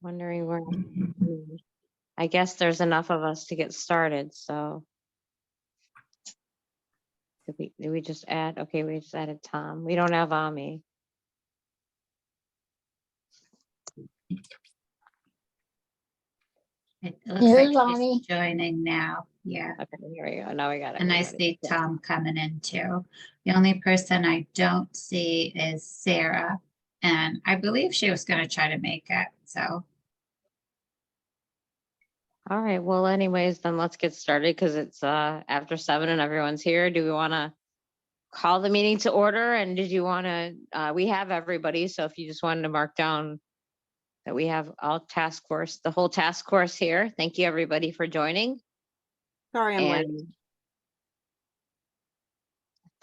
Wondering where, I guess there's enough of us to get started, so. Did we just add, okay, we just added Tom. We don't have Ami. It looks Here's like Ani. she's joining now. Yeah. Okay, here we go. Now we got it. And I see Tom coming in too. The only person I don't see is Sarah. And I believe she was gonna try to make it, so. All right, well anyways, then let's get started because it's after 7 and everyone's here. Do we want to call the meeting to order? And did you want to, we have everybody, so if you just wanted to mark down that we have all task force, the whole task force here. Thank you everybody for joining. Sorry, I'm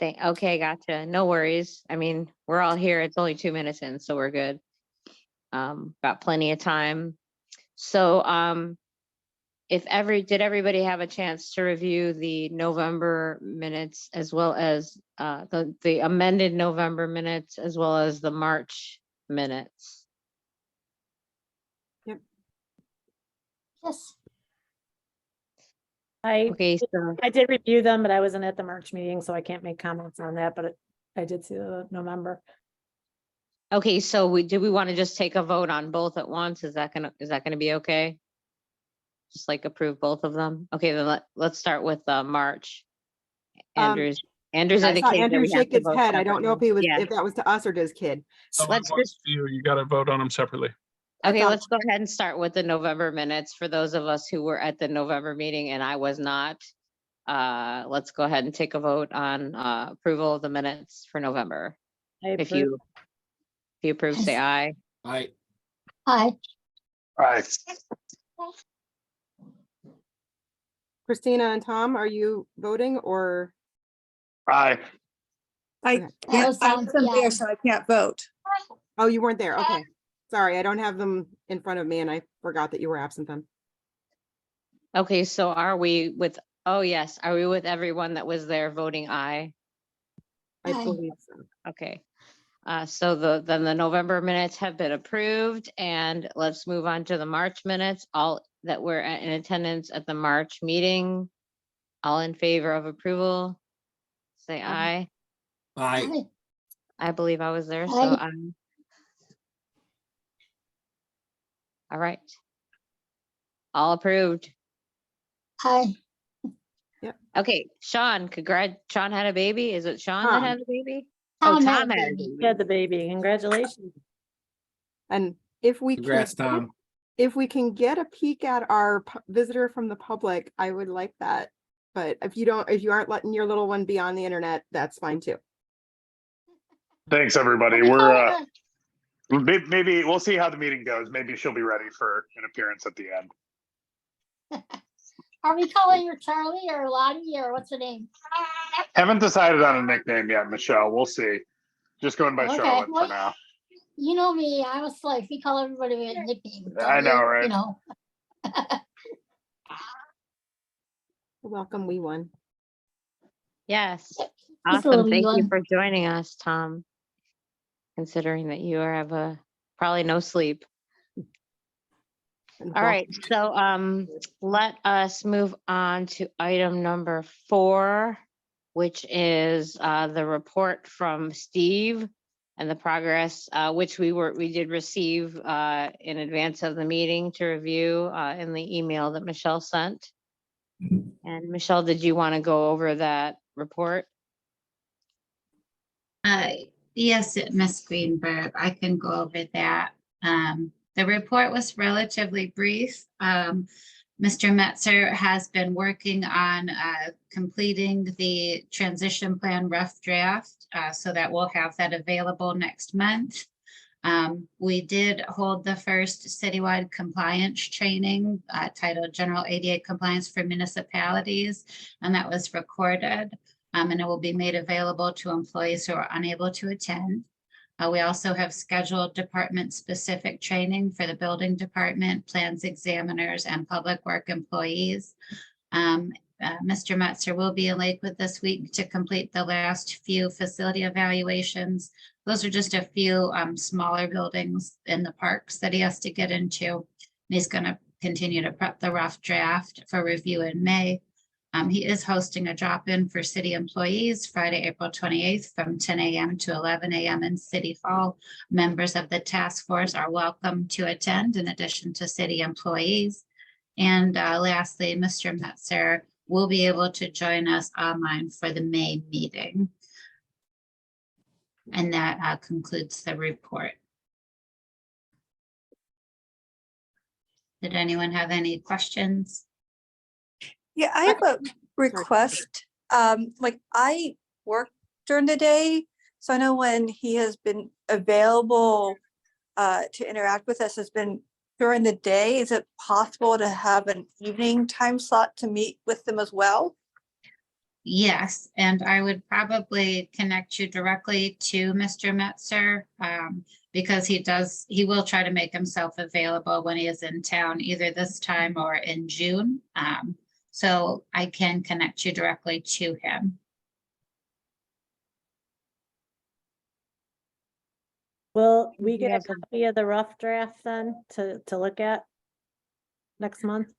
late. Okay, gotcha. No worries. I mean, we're all here. It's only 2 minutes in, so we're good. Got plenty of time. So, did everybody have a chance to review the November minutes as well as the amended November minutes as well as the March minutes? Yes. Okay, so I did review them, but I wasn't at the March meeting, so I can't make comments on that, but I did see the November. okay, so do we want to just take a vote on both at once? Is that gonna be okay? Just like approve both of them? Okay, then let's start with March. Andrew's I indicated saw that Andrew we have shake to his vote head. I don't know if separately. Yeah. if that was to us or to his kid. Let's just, You got to vote on them separately. okay, thought- let's go ahead and start with the November minutes for those of us who were at the November meeting and I was not. Let's go ahead and take a vote on approval of the minutes for November. If you approve, say aye. Aye. Hi. Aye. Christina and Tom, are you voting or? Aye. Okay. That was I Tom, wasn't yeah. there, so I can't vote. Oh, you weren't there. Okay. Sorry, I don't have them in front of me and I forgot that you were absent then. Okay, so are we with, oh yes, are we with everyone that was there voting aye? I Aye. believe so. Okay. So then the November minutes have been approved and let's move on to the March minutes. All that were in attendance at the March meeting. All in favor of approval? Say aye. Aye. Hi. I believe I was there, so Aye. all right. All approved. Hi. Okay, Sean, Sean had a baby. Is it Sean that Tom. had a baby? Oh, Tom had Tom a had a baby. baby. Had the baby, congratulations. And if we Congrats, can, Tom. if we can get a peek at our visitor from the public, I would like that. But if you aren't letting your little one be on the internet, that's fine too. Thanks, everybody. We call We're her maybe we'll see how the meeting goes. Maybe she'll be ready for an appearance at the end. Are we calling her Charlie or Lottie or what's her name? Haven't decided on a nickname yet, Michelle. We'll see. Just going by Okay, Charlotte well, for now. You know me, I was like, we call everybody with a nickname. I don't know, you? right? You know, Welcome, wee one. Yes. He's a Awesome. little Thank you one. for joining us, Tom. Considering that you have probably no sleep. And All right, so let us move on to item number 4, which is the report from Steve and the progress which we did receive in advance of the meeting to review in the email that Michelle sent. And Michelle, did you want to go over that report? Yes, Ms. Greenberg, I can go over that. The report was relatively brief. Mr. Metzer has been working on completing the transition plan rough draft so that we'll have that available next month. We did hold the first citywide compliance training titled General ADA Compliance for Municipalities, and that was recorded. And it will be made available to employees who are unable to attend. We also have scheduled department-specific training for the building department, plans examiners, and public work employees. Mr. Metzer will be in Lakewood this week to complete the last few facility evaluations. Those are just a few smaller buildings in the parks that he has to get into. he's going to continue to prep the rough draft for review in May. He is hosting a drop-in for city employees Friday, April 28th from 10 a.m. to 11 a.m. in City Hall. Members of the task force are welcome to attend in addition to city employees. And lastly, Mr. Metzer will be able to join us online for the May meeting. And that concludes the report. Did anyone have any questions? Yeah, I have a request. Like I work during the day, so I know when he has been available to interact with us has been during the day. Is it possible to have an evening time slot to meet with them as well? Yes, and I would probably connect you directly to Mr. Metzer, because he will try to make himself available when he is in town, either this time or in June. So I can connect you directly to him. Will we get a Yes. copy of the rough draft then to look at next month?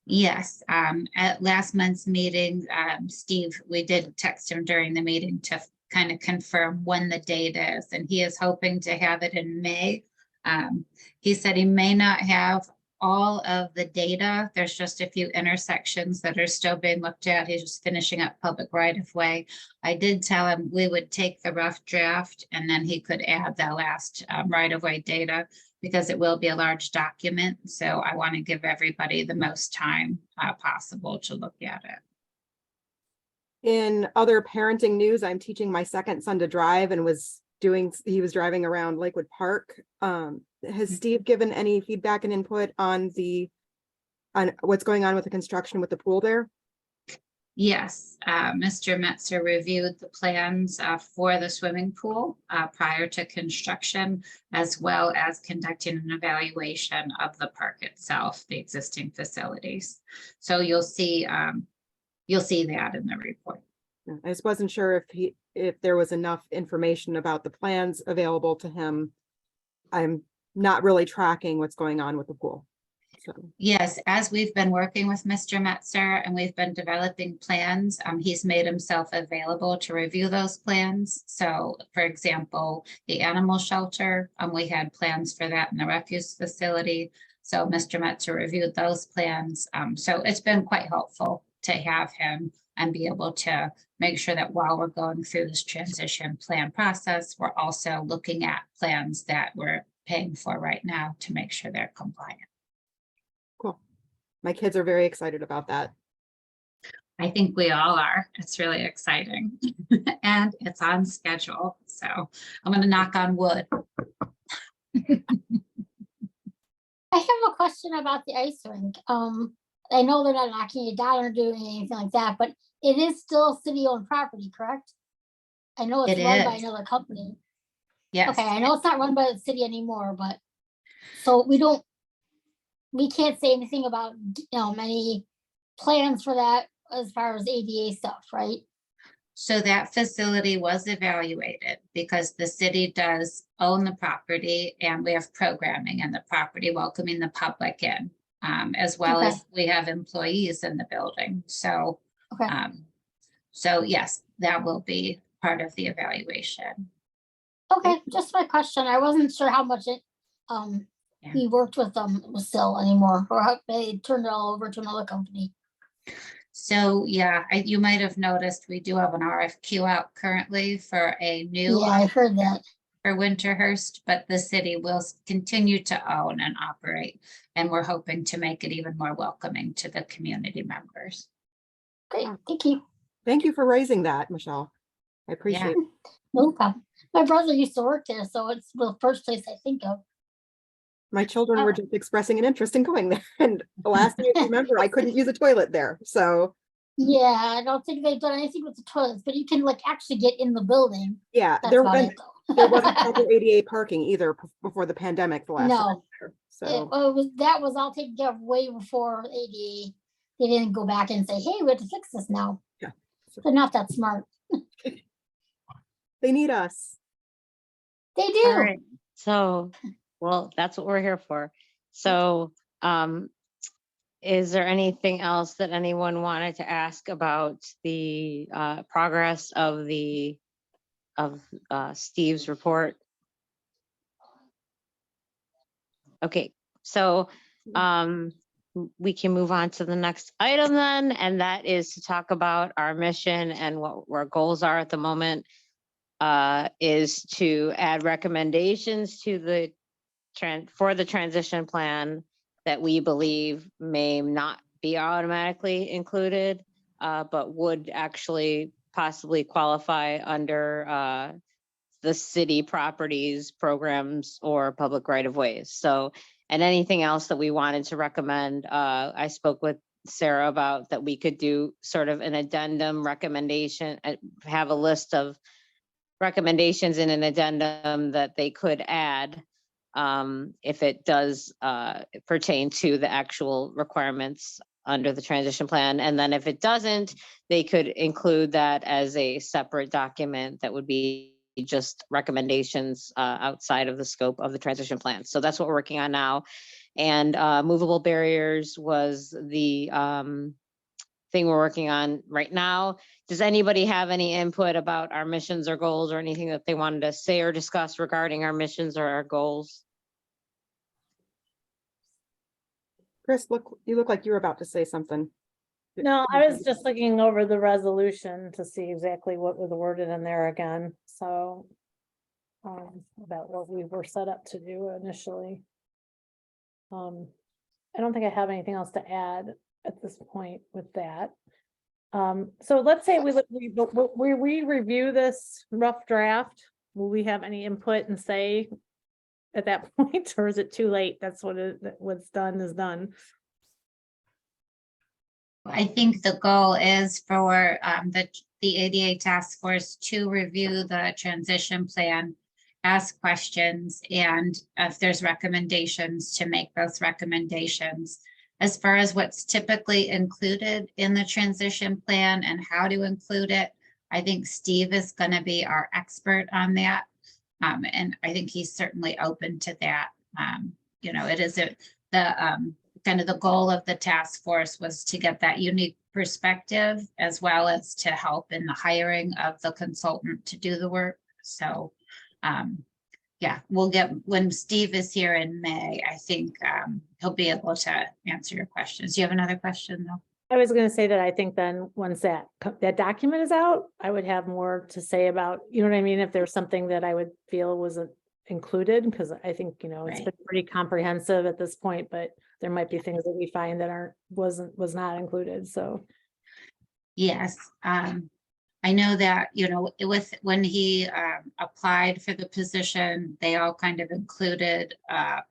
Yes, at last month's meeting, Steve, we did text him during the meeting to kind of confirm when the date is, and he is hoping to have it in May. He said he may not have all of the data. There's just a few intersections that are still being looked at. He's just finishing up public right of way. I did tell him we would take the rough draft and then he could add the last right of way data, because it will be a large document. So I want to give everybody the most time possible to look at it. In other parenting news, I'm teaching my second son to drive and he was driving around Lakewood Park. Has Steve given any feedback and input on what's going on with the construction with the pool there? Yes, Mr. Metzer reviewed the plans for the swimming pool prior to construction, as well as conducting an evaluation of the park itself, the existing facilities. So you'll see that in the report. I just wasn't sure if there was enough information about the plans available to him. I'm not really tracking what's going on with the pool. So, Yes, as we've been working with Mr. Metzer and we've been developing plans, he's made himself available to review those plans. So for example, the animal shelter, we had plans for that in the refuse facility. So Mr. Metzer reviewed those plans. So it's been quite helpful to have him and be able to make sure that while we're going through this transition plan process, we're also looking at plans that we're paying for right now to make sure they're compliant. cool. My kids are very excited about that. I think we all are. It's really exciting. And it's on schedule. So I'm going to knock on wood. I have a question about the ice rink. I know they're not knocking it down or doing anything like that, but it is still city-owned property, correct? I know it's It run by is. another company. Yes. Okay, I know it's not run by the city anymore, but so we can't say anything about, many plans for that as far as ADA stuff, right? So that facility was evaluated because the city does own the property and we have programming in the property welcoming the public in, as well Okay. as we have employees in the building. So, Okay. so yes, that will be part of the evaluation. Okay, just my question. I wasn't sure how much it, Yeah. we worked with them was still anymore, or how they turned it all over to another company. So yeah, you might have noticed we do have an RFQ out currently for a new Yeah, I heard that. for Winterhurst, but the city will continue to own and operate. And we're hoping to make it even more welcoming to the community members. Great, thank you. Thank you for raising that, Michelle. I appreciate it. No problem. My brother used to work there, so it's the first place I think of. My children were just expressing an interest in going there. And the last thing I remember, I couldn't use a toilet there. So Yeah, I don't think they've done anything with the toilets, but you can like actually get in the building. yeah, That's there about wasn't it there wasn't though. proper ADA parking either before the pandemic the last time I was No, there. it So that was all taken care of way before ADA. They didn't go back and say, hey, we have to fix this now. Yeah. They're not that smart. they need us. They All do. right, so, well, that's what we're here for. So, is there anything else that anyone wanted to ask about the progress of Steve's report? Okay, so we can move on to the next item then, and that is to talk about our mission and what our goals are at the moment. Is to add recommendations to the for the transition plan that we believe may not be automatically included, but would actually possibly qualify under the city properties, programs, or public right of ways. So, and anything else that we wanted to recommend, I spoke with Sarah about that we could do sort of an addendum recommendation, have a list of recommendations in an addendum that they could add if it does pertain to the actual requirements under the transition plan. And then if it doesn't, they could include that as a separate document that would be just recommendations outside of the scope of the transition plan. So that's what we're working on now. And movable barriers was the thing we're working on right now. Does anybody have any input about our missions or goals or anything that they wanted to say or discuss regarding our missions or our goals? Chris, you look like you were about to say something. No, I was just looking over the resolution to see exactly what was worded in there again, so. About what we were set up to do initially. I don't think I have anything else to add at this point with that. So let's say we review this rough draft. Will we have any input and say at that point, or is it too late? That's what's done is done. I think the goal is for the ADA task force to review the transition plan, ask questions, and if there's recommendations, to make those recommendations. As far as what's typically included in the transition plan and how to include it, I think Steve is going to be our expert on that. And I think he's certainly open to that. It is kind of the goal of the task force was to get that unique perspective, as well as to help in the hiring of the consultant to do the work. So yeah, we'll get, when Steve is here in May, I think he'll be able to answer your questions. Do you have another question though? I was going to say that I think then once that document is out, I would have more to say about, you know what I mean? If there's something that I would feel wasn't included, because I think, it's Right. been pretty comprehensive at this point, but there might be things that we find that was not included. So Yes. I know that, when he applied for the position, they all kind of included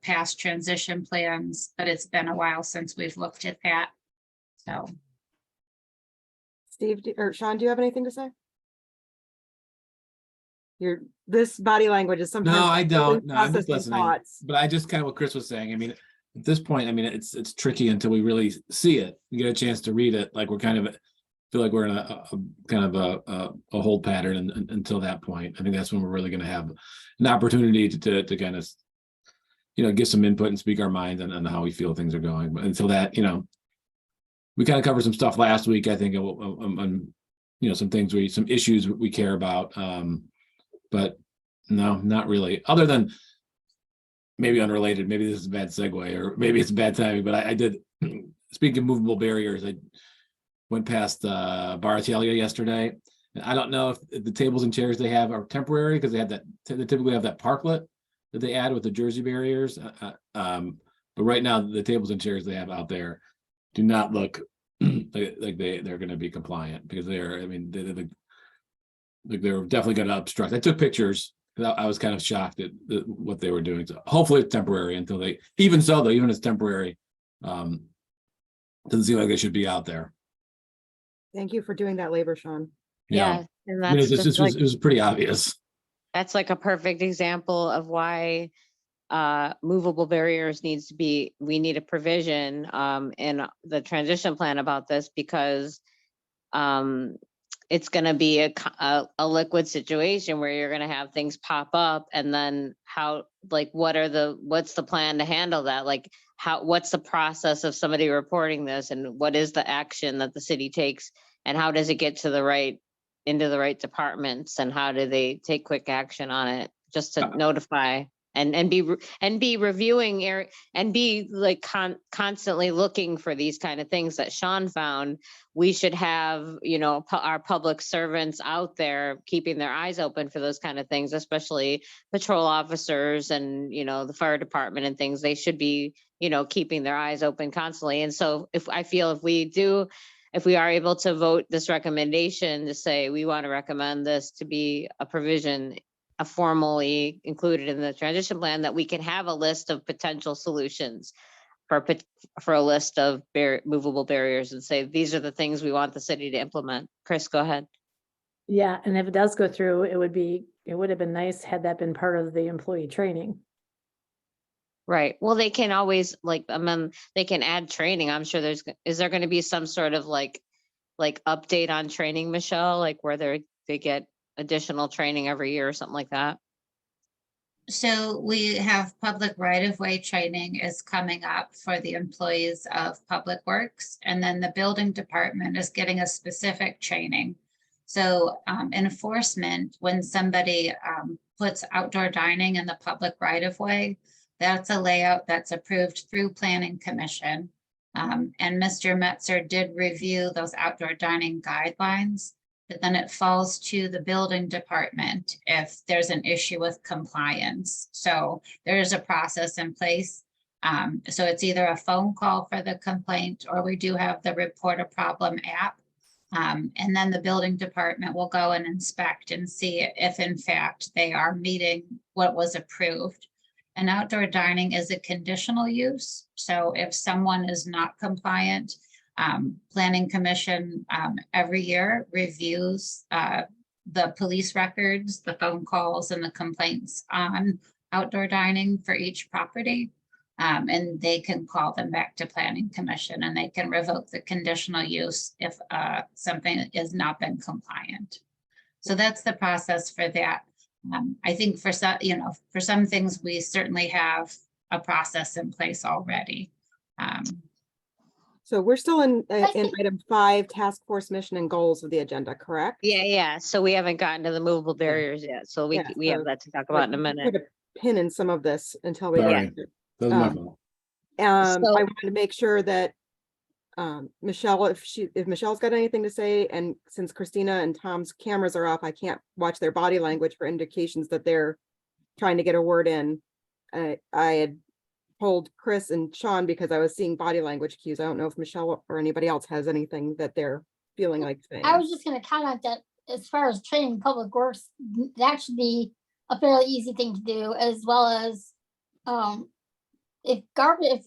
past transition plans, but it's been a while since we've looked at that. So, Steve or Sean, do you have anything to say? This body language is sometimes. No, I don't. No, I'm just processing listening. thoughts. But I just kind of what Chris was saying. I mean, at this point, I mean, it's tricky until we really see it. We get a chance to read it. Like we're kind of feel like we're in a kind of a hold pattern and until that point. I think that's when we're really going to have an opportunity to kind of, give some input and speak our minds on how we feel things are going. But until that, we kind of covered some stuff last week, I think, on some things some issues we care about. But no, not really. Other than maybe unrelated, maybe this is a bad segue, or maybe it's bad timing. But I did, speaking of movable barriers, I went past Bar Italia yesterday. And I don't know if the tables and chairs they have are temporary, because they typically have that parklet that they add with the Jersey barriers. But right now, the tables and chairs they have out there do not look like they're going to be compliant, because they're definitely going to obstruct. I took pictures. I was kind of shocked at what they were doing. So hopefully it's temporary until even so though, even if it's temporary, doesn't seem like they should be out there. Thank you for doing that labor, Sean. Yeah, and I mean, that's just like, it was pretty obvious. that's like a perfect example of why movable barriers we need a provision in the transition plan about this, because it's going to be a liquid situation where you're going to have things pop up, and then how like, what's the plan to handle that? Like, what's the process of somebody reporting this, and what is the action that the city takes? And how does it get to into the right departments, and how do they take quick action on it? Just to notify and be reviewing and be like constantly looking for these kind of things that Sean found. We should have, our public servants out there keeping their eyes open for those kind of things, especially patrol officers and, the fire department and things. They should be, keeping their eyes open constantly. And so if we are able to vote this recommendation to say, we want to recommend this to be a provision formally included in the transition plan, that we can have a list of potential solutions for a list of movable barriers, and say, these are the things we want the city to implement. Chris, go ahead. Yeah, and if it does go through, it would have been nice had that been part of the employee training. Right. Well, they can always they can add training. I'm sure is there going to be some sort of like update on training, Michelle, like where they get additional training every year or something like that? So we have public right-of-way training is coming up for the employees of Public Works, and then the building department is getting a specific training. So enforcement, when somebody puts outdoor dining in the public right-of-way, that's a layout that's approved through Planning Commission. And Mr. Metzer did review those outdoor dining guidelines, but then it falls to the building department if there's an issue with compliance. So there is a process in place. So it's either a phone call for the complaint, or we do have the Report a Problem app. And then the building department will go and inspect and see if in fact they are meeting what was approved. And outdoor dining is a conditional use. So if someone is not compliant, Planning Commission every year reviews the police records, the phone calls, and the complaints on outdoor dining for each property. And they can call them back to Planning Commission, and they can revoke the conditional use if something has not been compliant. So that's the process for that. I think for some things, we certainly have a process in place already. So we're still in item 5, task force mission and goals of the agenda, correct? Yeah. So we haven't gotten to the movable barriers yet. So we have so that to talk about in a minute. Put a pin in some of this until we Sorry. get That was my Um, fault. I So- wanted to make sure that Michelle, if Michelle's got anything to say, and since Christina and Tom's cameras are off, I can't watch their body language for indications that they're trying to get a word in. I had told Chris and Sean because I was seeing body language cues. I don't know if Michelle or anybody else has anything that they're feeling like saying. I was just gonna comment that as far as training public works, that should be a fairly easy thing to do, as well as if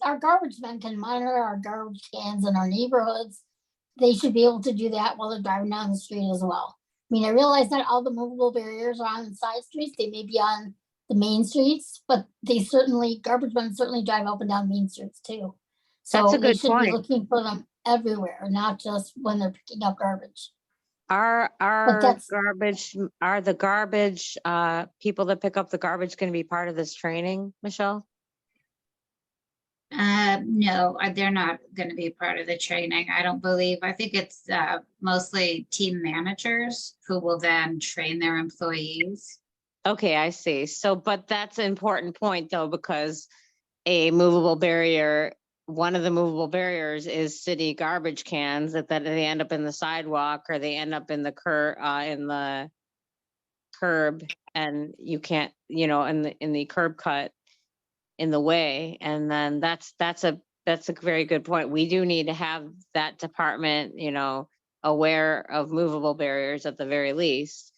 our garbage men can monitor our garbage cans in our neighborhoods, they should be able to do that while they're driving down the street as well. I mean, I realize not all the movable barriers are on the side streets, they may be on the main streets, but garbage men certainly drive up and down main streets too. That's a So they good should be point. looking for them everywhere, not just when they're picking up garbage. Are that's- the garbage people that pick up the garbage going to be part of this training, Michelle? No, they're not going to be part of the training. I don't believe. I think it's mostly team managers who will then train their employees. Okay, I see. So, but that's an important point though, because a movable barrier, one of the movable barriers is city garbage cans that they end up in the sidewalk, or they end up in the curb, and you can't, in the curb cut in the way. And then that's a very good point. We do need to have that department, aware of movable barriers at the very least.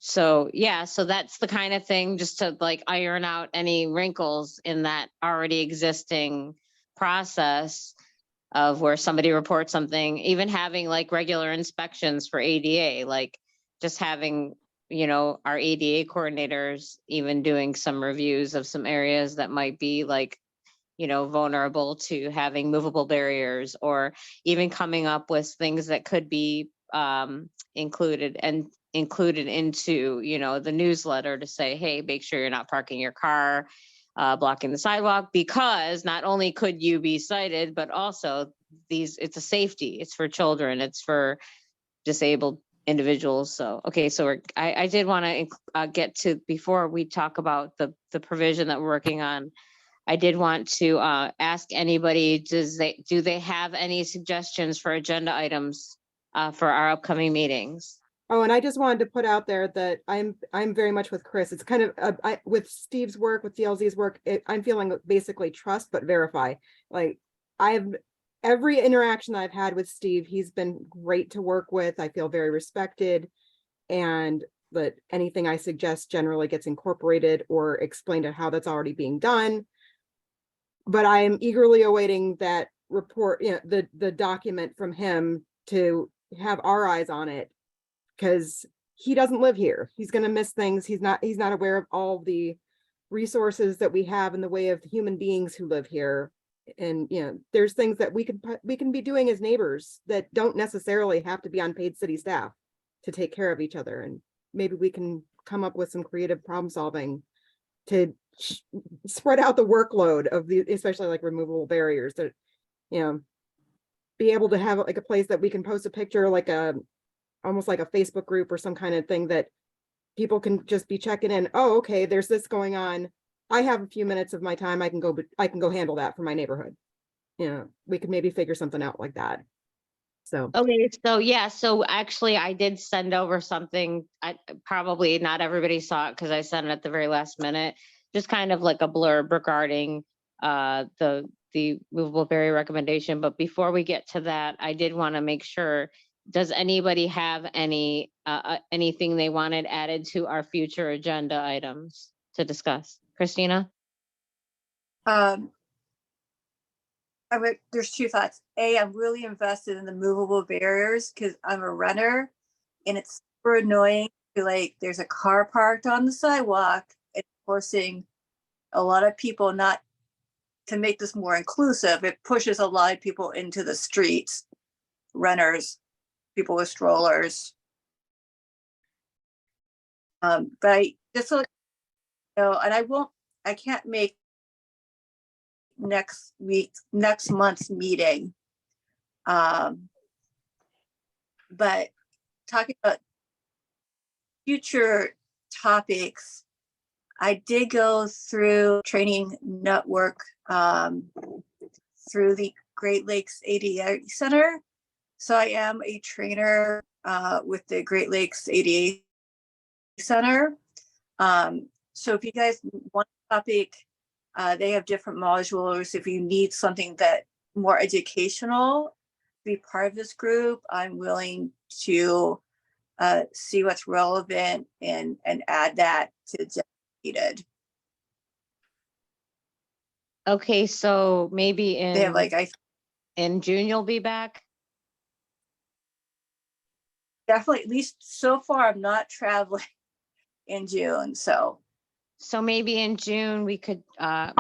So that's the kind of thing, just to like iron out any wrinkles in that already existing process of where somebody reports something, even having like regular inspections for ADA, like just having, our ADA coordinators even doing some reviews of some areas that might be like, vulnerable to having movable barriers, or even coming up with things that could be included. And included into, you know, the newsletter to say, hey, make sure you're not parking your car, blocking the sidewalk, because not only could you be cited, but also it's a safety, it's for children, it's for disabled individuals. So, okay, so I did want to get to, before we talk about the provision that we're working on, I did want to ask anybody, do they have any suggestions for agenda items for our upcoming meetings? Oh, and I just wanted to put out there that I'm very much with Chris. It's kind of with Steve's work, with DLZ's work, I'm feeling basically trust but verify. Like every interaction I've had with Steve, he's been great to work with. I feel very respected, and that anything I suggest generally gets incorporated or explained at how that's already being done. But I am eagerly awaiting that report, you know, the document from him to have our eyes on it, because he doesn't live here. He's going to miss things. He's not aware of all the resources that we have in the way of human beings who live here. And, you know, there's things that we can be doing as neighbors that don't necessarily have to be on paid city staff to take care of each other. And maybe we can come up with some creative problem solving to spread out the workload of the, especially like removable barriers, that, you know, be able to have like a place that we can post a picture, like almost like a Facebook group or some kind of thing that people can just be checking in. Oh, okay, there's this going on. I have a few minutes of my time. I can go handle that for my neighborhood. You know, we could maybe figure something out like that. So, Okay, so yeah, so actually I did send over something. I probably not everybody saw it because I sent it at the very last minute. Just kind of like a blurb regarding the movable barrier recommendation. But before we get to that, I did want to make sure, does anybody have anything they wanted added to our future agenda items to discuss? Christina? There's two thoughts. A, I'm really invested in the movable barriers because I'm a runner, and it's super annoying. Like, there's a car parked on the sidewalk and forcing a lot of people not to make this more inclusive. It pushes a lot of people into the streets, runners, people with strollers. But I just, you know, and I can't make next month's meeting. But talking about future topics, I did go through training network through the Great Lakes ADA Center. So I am a trainer with the Great Lakes ADA Center. So if you guys want a topic, they have different modules. If you need something that more educational to be part of this group, I'm willing to see what's relevant and add that to the needed. Okay, so maybe They have in June you'll be back? Definitely, at least so far, I'm not traveling in June, so. So maybe in June, we could,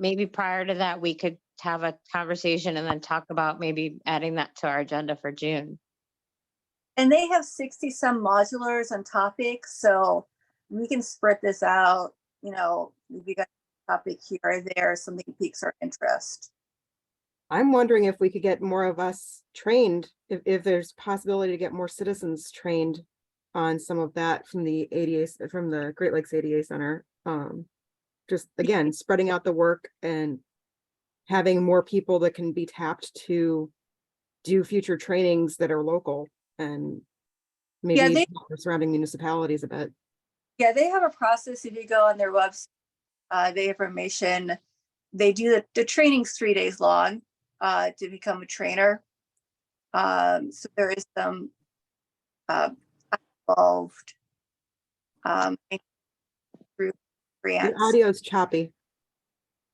maybe prior to that, we could have a conversation and then talk about maybe adding that to our agenda for June. And they have 60 some modulars on topics, so we can spread this out, you know, if you got a topic here or there, something piques our interest. I'm wondering if we could get more of us trained, if there's possibility to get more citizens trained on some of that from the ADA, from the Great Lakes ADA Center. Just again, spreading out the work and having more people that can be tapped to do future trainings that are local and maybe help the surrounding municipalities a bit. Yeah, they have a process. If you go on their website, they have information. They do the training's 3 days long to become a trainer. So there is some involved through grants. Your audio is choppy.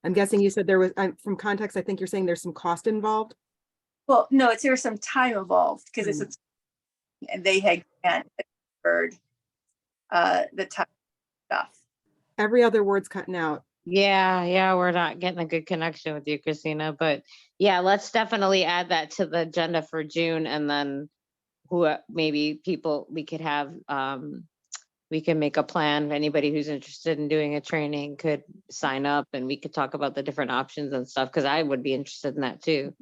I'm guessing you said there was, from context, I think you're saying there's some cost involved. Well, no, there's some time involved because it's and they had heard the time stuff. Every other word's cutting out. Yeah, we're not getting a good connection with you, Christina, but yeah, let's definitely add that to the agenda for June, and then maybe people we could have we can make a plan. Anybody who's interested in doing a training could sign up and we could talk about the different options and stuff, because I would be interested in that too.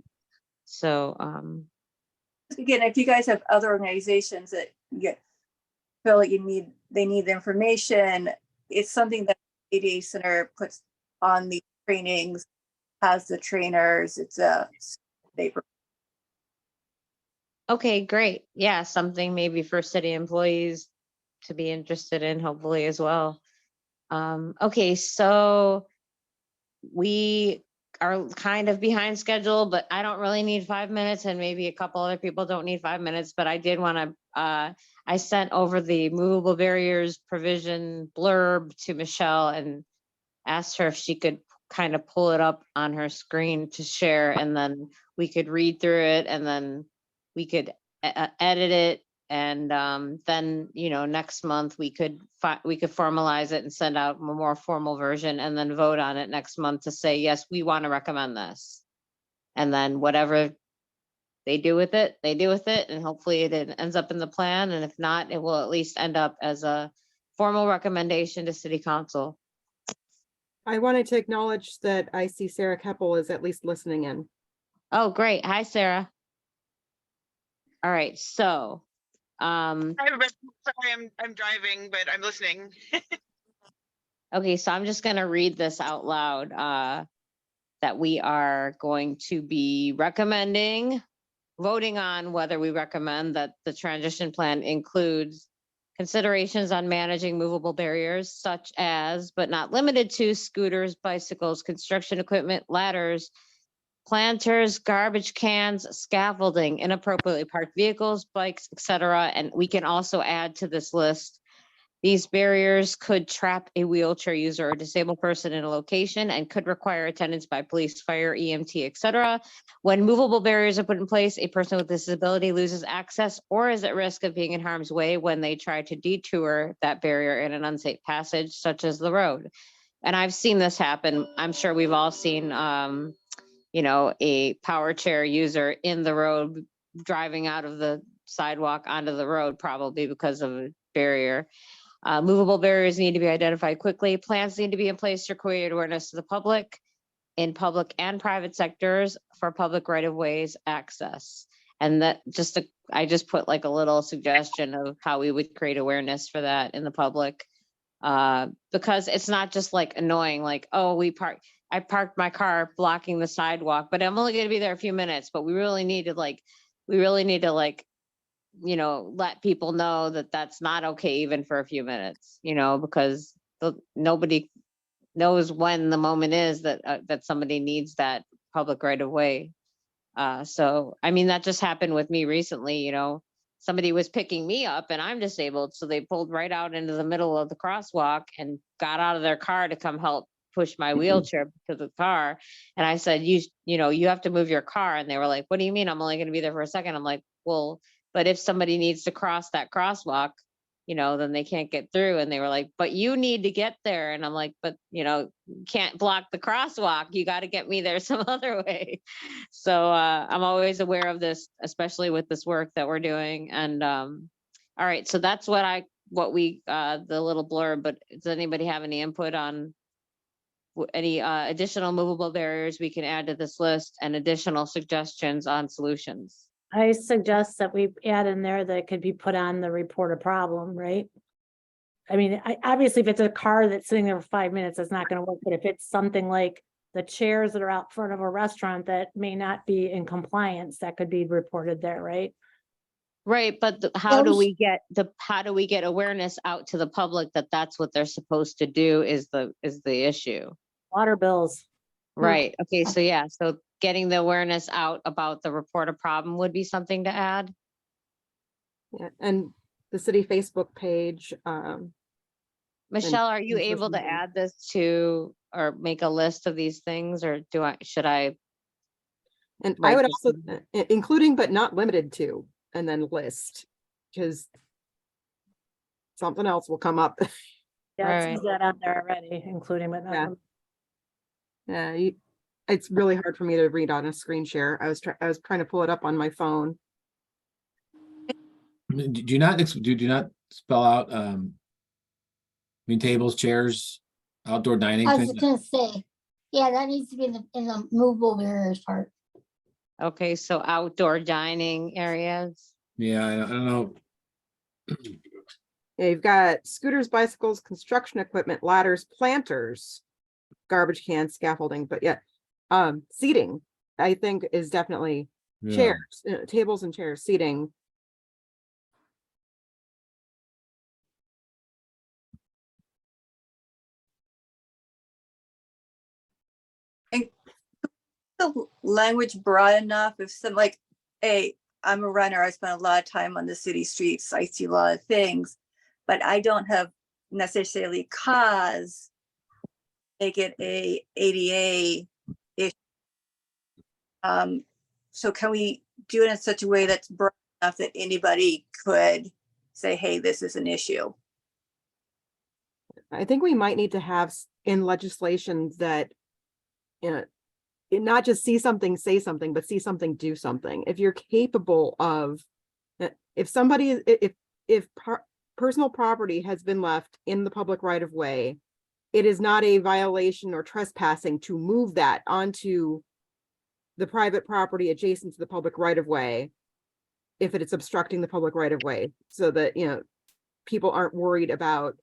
So, Again, if you guys have other organizations that feel like they need the information, it's something that ADA Center puts on the trainings, has the trainers, okay, great. Yeah, something maybe for city employees to be interested in, hopefully as well. Okay, so we are kind of behind schedule, but I don't really need 5 minutes, and maybe a couple other people don't need 5 minutes, but I did want to, I sent over the movable barriers provision blurb to Michelle and asked her if she could kind of pull it up on her screen to share, and then we could read through it, and then we could edit it, and then, you know, next month we could formalize it and send out a more formal version, and then vote on it next month to say, yes, we want to recommend this. And then whatever they do with it, they do with it, and hopefully it ends up in the plan, and if not, it will at least end up as a formal recommendation to city council. I wanted to acknowledge that I see Sarah Keppel is at least listening in. Oh, great. Hi, Sarah. All right, so, Hi, everybody. Sorry, I'm driving, but I'm listening. okay, so I'm just gonna read this out loud, that we are going to be voting on whether we recommend that the transition plan includes considerations on managing movable barriers such as, but not limited to, scooters, bicycles, construction equipment, ladders, planters, garbage cans, scaffolding, inappropriately parked vehicles, bikes, etc. And we can also add to this list, these barriers could trap a wheelchair user or disabled person in a location and could require attendance by police, fire, EMT, etc. When movable barriers are put in place, a person with disability loses access or is at risk of being in harm's way when they try to detour that barrier in an unsafe passage, such as the road. And I've seen this happen. I'm sure we've all seen, you know, a power chair user in the road driving out of the sidewalk onto the road, probably because of a barrier. Movable barriers need to be identified quickly. Plans need to be in place to create awareness to the public in public and private sectors for public right-of-ways access. And that I just put like a little suggestion of how we would create awareness for that in the public. Because it's not just like annoying, like, oh, I parked my car blocking the sidewalk, but I'm only gonna be there a few minutes, but we really need to you know, let people know that that's not okay even for a few minutes, you know, because nobody knows when the moment is that somebody needs that public right of way. So, I mean, that just happened with me recently, you know, somebody was picking me up and I'm disabled. So they pulled right out into the middle of the crosswalk and got out of their car to come help push my wheelchair to the car. And I said, you know, you have to move your car. And they were like, what do you mean? I'm only going to be there for a second. I'm like, well, but if somebody needs to cross that crosswalk, you know, then they can't get through. And they were like, but you need to get there. And I'm like, but you know, you can't block the crosswalk. You got to get me there some other way. So I'm always aware of this, especially with this work that we're doing. And all right, so that's the little blurb, but does anybody have any input on any additional movable barriers we can add to this list and additional suggestions on solutions? I suggest that we add in there that it could be put on the report a problem, right? I mean, obviously, if it's a car that's sitting there for 5 minutes, it's not gonna work, but if it's something like the chairs that are out front of a restaurant that may not be in compliance, that could be reported there, right? Right, but how do we get awareness out to the public that that's what they're supposed to do is the issue? Water bills. Right, okay, so yeah, so getting the awareness out about the report a problem would be something to add. Yeah, and the city Facebook page. Michelle, are you and social able to media. add this to, or make a list of these things, or should I? And I Right, would this also, including but not limited to, and then list, because something else will come up. Yeah, it Right. says that on there already, including but Yeah. not. Yeah, it's really hard for me to read on a screen share. I was trying to pull it up on my phone. I mean, do you not spell out mean, tables, chairs, outdoor dining. I was things. just gonna say, yeah, that needs to be in the movable barriers part. Okay, so outdoor dining areas. Yeah, I don't know. Yeah, you've got scooters, bicycles, construction equipment, ladders, planters, garbage cans, scaffolding, but yeah, seating, I think is definitely Yeah. chairs, tables and chairs, seating. The language broad enough if some like, hey, I'm a runner, I spend a lot of time on the city streets, I see a lot of things, but I don't have necessarily cause make it a ADA issue. So can we do it in such a way that's broad enough that anybody could say, hey, this is an issue? I think we might need to have in legislation that, you know, not just see something, say something, but see something, do something. If you're capable of, if somebody, if personal property has been left in the public right of way, it is not a violation or trespassing to move that onto the private property adjacent to the public right of way, if it is obstructing the public right of way, so that, you know, people aren't worried about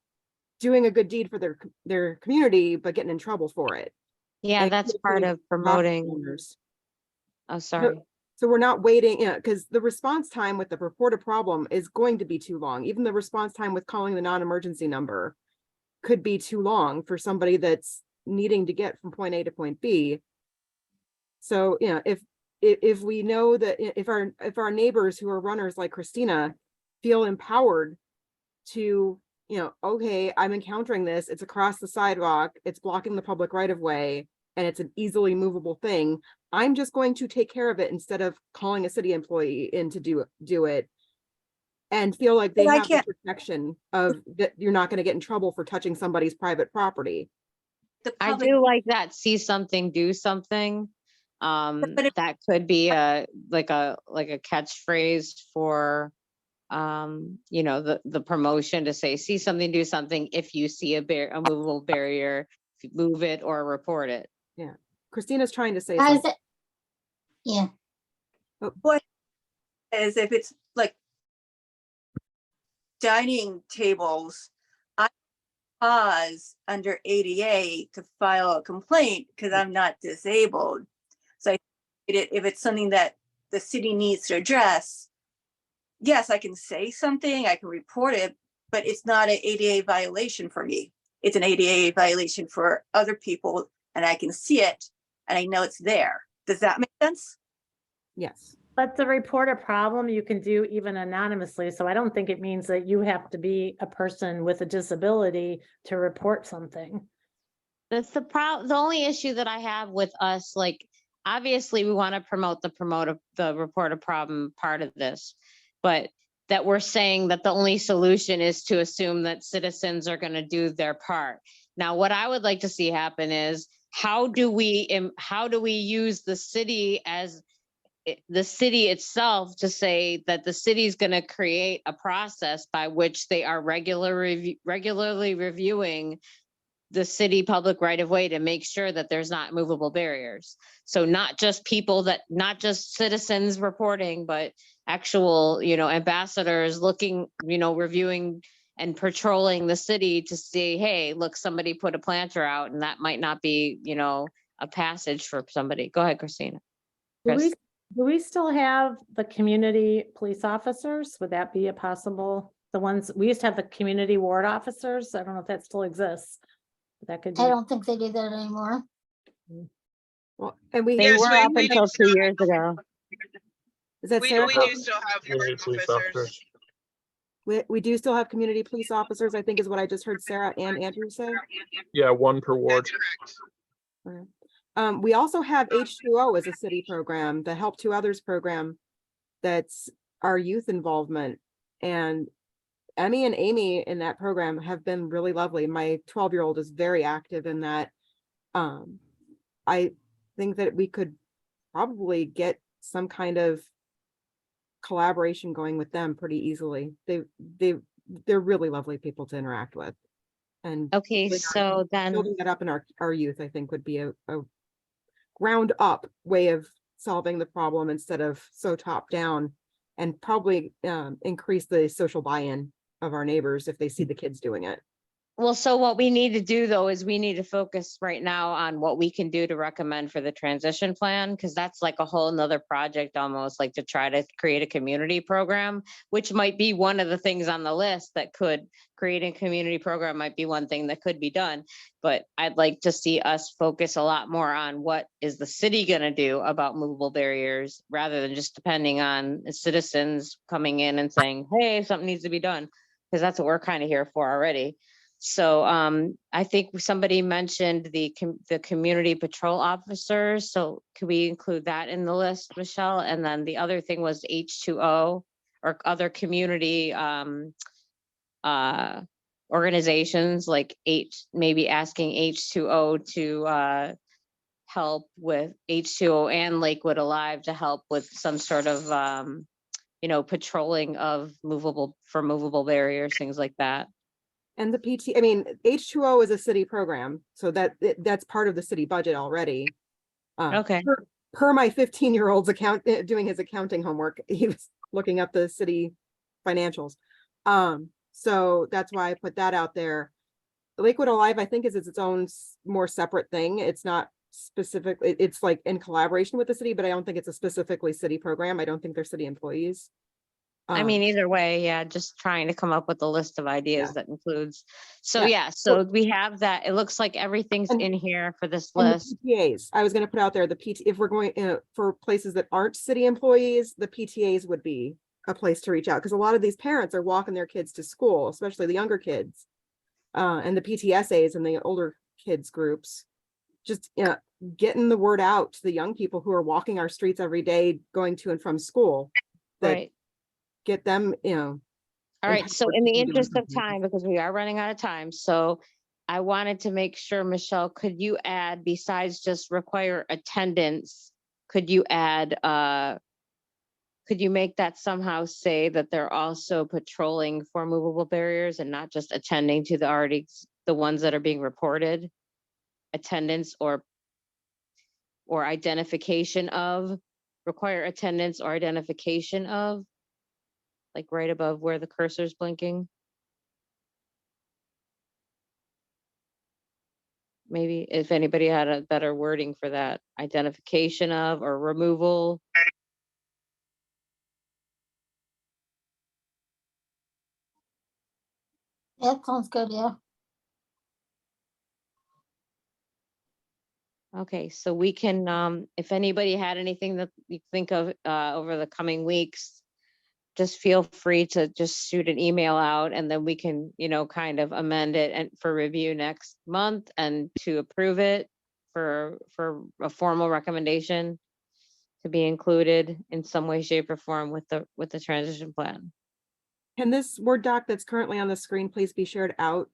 doing a good deed for their community, but getting in trouble for it. Yeah, And that's part including of promoting. owners. Oh, sorry. So we're not waiting, you know, because the response time with the report a problem is going to be too long. Even the response time with calling the non-emergency number could be too long for somebody that's needing to get from point A to point B. So, you know, if we know that, if our neighbors who are runners like Christina feel empowered to, you know, okay, I'm encountering this, it's across the sidewalk, it's blocking the public right of way, and it's an easily movable thing, I'm just going to take care of it instead of calling a city employee in to do it, and feel like they But I have the can't- protection of that you're not going to get in trouble for touching somebody's private property. The I public, do like that, see something, do something. But if- That could be like a catchphrase for, you know, the promotion to say, see something, do something. If you see a movable barrier, move it or report it. Christina's trying to say How something. does it? Yeah, as if it's like dining tables, I pause under ADA to file a complaint because I'm not disabled. So if it's something that the city needs to address, yes, I can say something, I can report it, but it's not an ADA violation for me. It's an ADA violation for other people, and I can see it and I know it's there. Does that make sense? Yes. But the report a problem you can do even anonymously, so I don't think it means that you have to be a person with a disability to report something. That's the only issue that I have with us, like, obviously we want to promote the report a problem part of this, but that we're saying that the only solution is to assume that citizens are going to do their part. Now, what I would like to see happen is how do we use the city as the city itself to say that the city is going to create a process by which they are regularly reviewing the city public right of way to make sure that there's not movable barriers. So not just citizens reporting, but actual, you know, ambassadors looking, you know, reviewing and patrolling the city to see, hey, look, somebody put a planter out and that might not be, you know, a passage for somebody. Go ahead, Christina. Chris. Do we still have the community police officers? Would that be a possible, the ones, we used to have the community ward officers. I don't know if that still exists. That could be. I don't think they do that anymore. Well, and we, They Yes, were we- up we until do still 2 years ago. is that We Sarah? do still have Community police officers. We do still have community police officers, I think is what I just heard Sarah and Andrew say. Yeah, one per ward. That's correct. We also have H2O as a city program, the Help to Others program. That's our youth involvement. And Emmy and Amy in that program have been really lovely. My 12-year-old is very active in that. I think that we could probably get some kind of collaboration going with them pretty easily. They're really lovely people to interact with. And Okay, really so then, building that up in our youth, I think would be a ground up way of solving the problem instead of so top down, and probably increase the social buy-in of our neighbors if they see the kids doing it. well, so what we need to do though is we need to focus right now on what we can do to recommend for the transition plan, because that's like a whole nother project almost, like to try to create a community program, which might be one of the things on the list that could create a community program might be one thing that could be done. But I'd like to see us focus a lot more on what is the city gonna do about movable barriers rather than just depending on the citizens coming in and saying, hey, something needs to be done, because that's what we're kind of here for already. So I think somebody mentioned the community patrol officers. So could we include that in the list, Michelle? And then the other thing was H2O or other community organizations like maybe asking H2O to help with H2O and Lakewood Alive to help with some sort of patrolling of movable barriers, things like that. And the PT, I mean, H2O is a city program, so that's part of the city budget already. Okay. Per my 15-year-old's account, doing his accounting homework, he was looking up the city financials. So that's why I put that out there. Lakewood Alive, I think, is its own more separate thing. It's not specific, it's like in collaboration with the city, but I don't think it's a specifically city program. I don't think they're city employees. I mean, either way, yeah, just trying to come up with a list of ideas Yeah. that includes. So Yeah. yeah, so we have that. It looks like everything's And- in here for this And the list. PTAs, I was going to put out there the if we're going for places that aren't city employees, the PTAs would be a place to reach out, because a lot of these parents are walking their kids to school, especially the younger kids, and the PTSAs and the older kids groups, just getting the word out to the young people who are walking our streets every day, going to and from school. That Right. get them, All right. So empowered in the to do interest of something. time, because we are running out of time, so I wanted to make sure, Michelle, could you add, besides just require attendance, could you add, could you make that somehow say that they're also patrolling for movable barriers and not just attending to the ones that are being reported? Attendance or identification of, require attendance or identification of, like right above where the cursor's blinking. Maybe if anybody had a better wording for that, identification of or removal. Yeah, that sounds good, yeah. Okay, so we can, if anybody had anything that you think of over the coming weeks, just feel free to just shoot an email out, and then we can, kind of amend it and for review next month and to approve it for a formal recommendation to be included in some way, shape, or form with the transition plan. Can this Word doc that's currently on the screen please be shared out,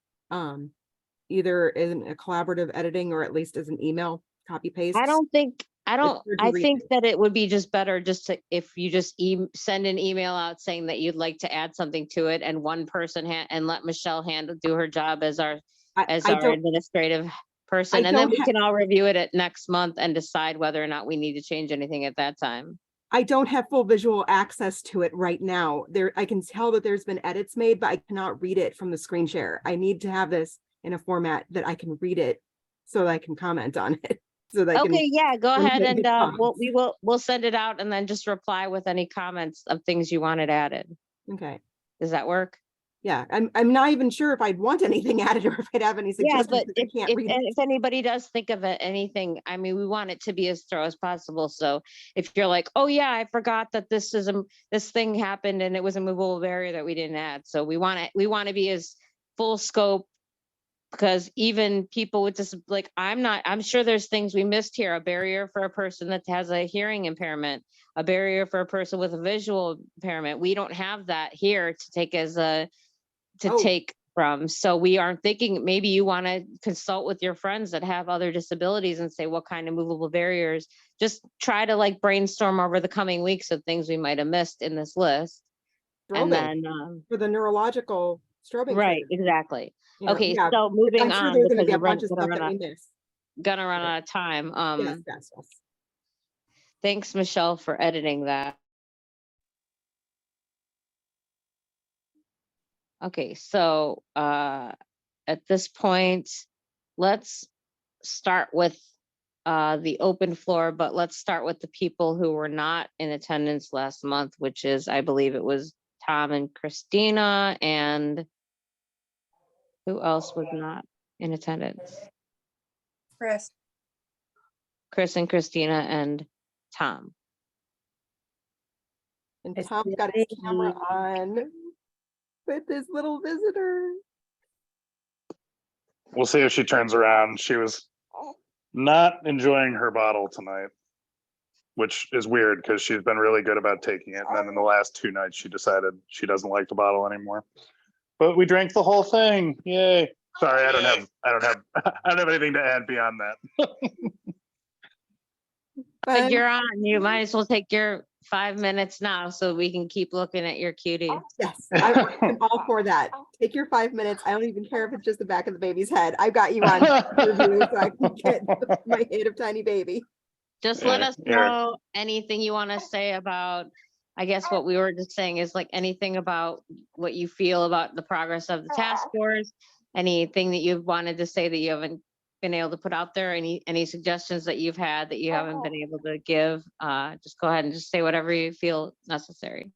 either in a collaborative editing or at least as an email copy paste? I think hard to read it. that it would be just better just to, if you just send an email out saying that you'd like to add something to it, and one person and let Michelle do her job as our I don't, administrative person, and then don't we can all review it at next month and decide whether or not we need to change anything at that time. I don't have full visual access to it right now. I can tell that there's been edits made, but I cannot read it from the screen share. I need to have this in a format that I can read it so that I can comment on it. So that I can, Okay, yeah, go ahead make and comments. we'll send it out and then just reply with any comments of things you wanted added. Okay. Does that work? Yeah, I'm not even sure if I'd want anything added or if I'd have any Yeah, suggestions. but because I can't read it. if anybody does think of anything, I mean, we want it to be as thorough as possible. So if you're like, oh yeah, I forgot that this thing happened and it was a movable barrier that we didn't add. So we want to be as full scope, because even people with this, like, I'm sure there's things we missed here. A barrier for a person that has a hearing impairment, a barrier for a person with a visual impairment. We don't have that here to take take from. So we aren't thinking, maybe you want to consult with your friends that have other disabilities and say, what kind of movable barriers? Just try to like brainstorm over the coming weeks of things we might have missed in this list. Throw And this then, for the neurological strobing. Right, triggers, exactly. you know, Okay, yeah, so moving I'm sure on, there's gonna because be a we're bunch of gonna stuff run that we out, miss. gonna run out of time. Yes, yes, yes. Thanks, Michelle, for editing that. Okay, so at this point, let's start with the open floor, but let's start with the people who were not in attendance last month, which is, I believe it was Tom and Christina, and who else was not in attendance? Chris. Chris and Christina and Tom. And I Tom's see got his it. camera on with his little visitor. We'll see if she turns around. She was not enjoying her bottle tonight, which is weird because she's been really good about taking it. And then in the last 2 nights, she decided she doesn't like the bottle anymore. But we drank the whole thing. Yay. Sorry, I don't have anything to add beyond that. But Fun. you're on, you might as well take your 5 minutes now so we can keep looking at your cutie. Yes, I'm all for that. Take your 5 minutes. I don't even care if it's just the back of the baby's head. I've got you on review so I can get my hit of tiny baby. Just let Yeah, us yeah. know anything you want to say about, I guess what we were just saying is like anything about what you feel about the progress of the task force, anything that you've wanted to say that you haven't been able to put out there, any suggestions that you've had that you haven't been able to give, just go ahead and just say whatever you feel necessary.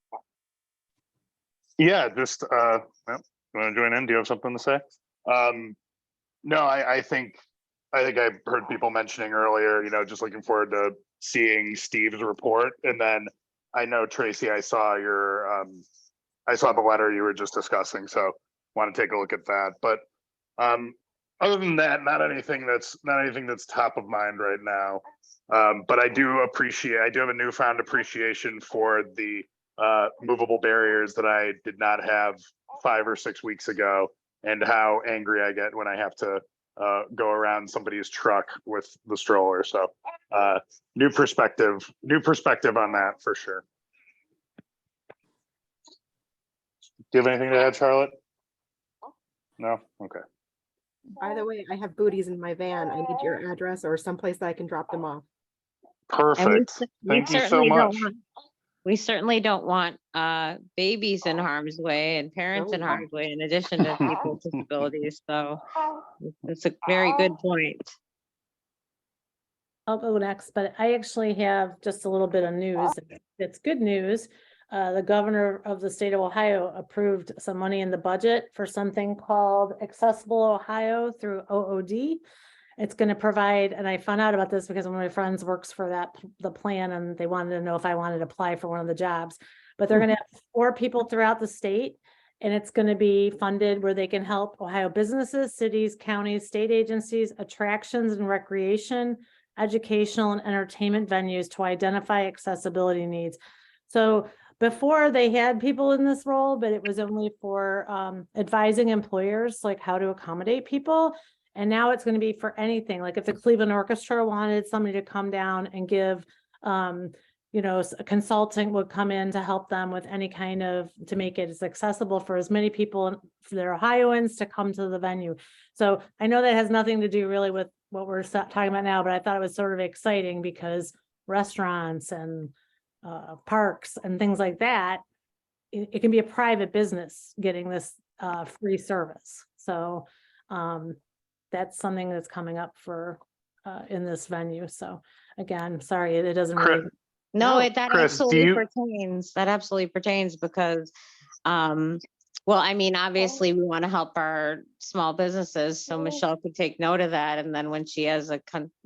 Yeah, just well, you want to join in? Do you have something to say? No, I think I heard people mentioning earlier, just looking forward to seeing Steve's report. And then I know, Tracy, I saw I saw the letter you were just discussing, so want to take a look at that. But other than that, not anything that's top of mind right now. But I do have a newfound appreciation for the movable barriers that I did not have 5 or 6 weeks ago, and how angry I get when I have to go around somebody's truck with the stroller. So new perspective on that for sure. Do you have anything to add, Charlotte? No? Okay. By the way, I have booties in my van. I need your address or someplace that I can drop them off. Perfect. Thank you so much. We certainly don't want babies in harm's way and parents in No. harm's way, in addition to people with disabilities. So it's a very good point. I'll go next, but I actually have just a little bit of news. It's good news. The governor of the state of Ohio approved some money in the budget for something called Accessible Ohio through OOD. It's going to provide, and I found out about this because one of my friends works for the plan, and they wanted to know if I wanted to apply for one of the jobs. But they're going to have 4 people throughout the state, and it's going to be funded where they can help Ohio businesses, cities, counties, state agencies, attractions and recreation, educational and entertainment venues to identify accessibility needs. So before they had people in this role, but it was only for advising employers like how to accommodate people. And now it's going to be for anything. Like if the Cleveland Orchestra wanted somebody to come down and give, a consultant would come in to help them with any kind of, to make it as accessible for as many people, for their Ohioans to come to the venue. So I know that has nothing to do really with what we're talking about now, but I thought it was sort of exciting because restaurants and parks and things like that, it can be a private business getting this free service. So that's something that's coming up for in this venue. So again, sorry, it doesn't really. No, No, that Chris, absolutely pertains. That absolutely pertains because, well, I mean, obviously we want to help our small businesses. So Michelle could take note of that. And then when she has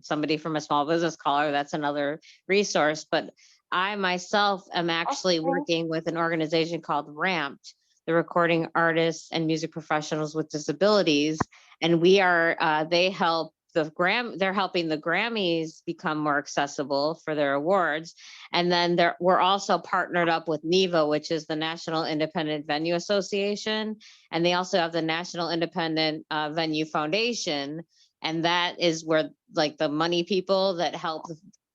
somebody from a small business call her, that's another resource. But I myself am actually working with an organization called RAMPed, the Recording Artists and Music Professionals with Disabilities. And we are, they're helping the Grammys become more accessible for their awards. And then we're also partnered up with NIVA, which is the National Independent Venue Association. And they also have the National Independent Venue Foundation. And that is where like the money people that help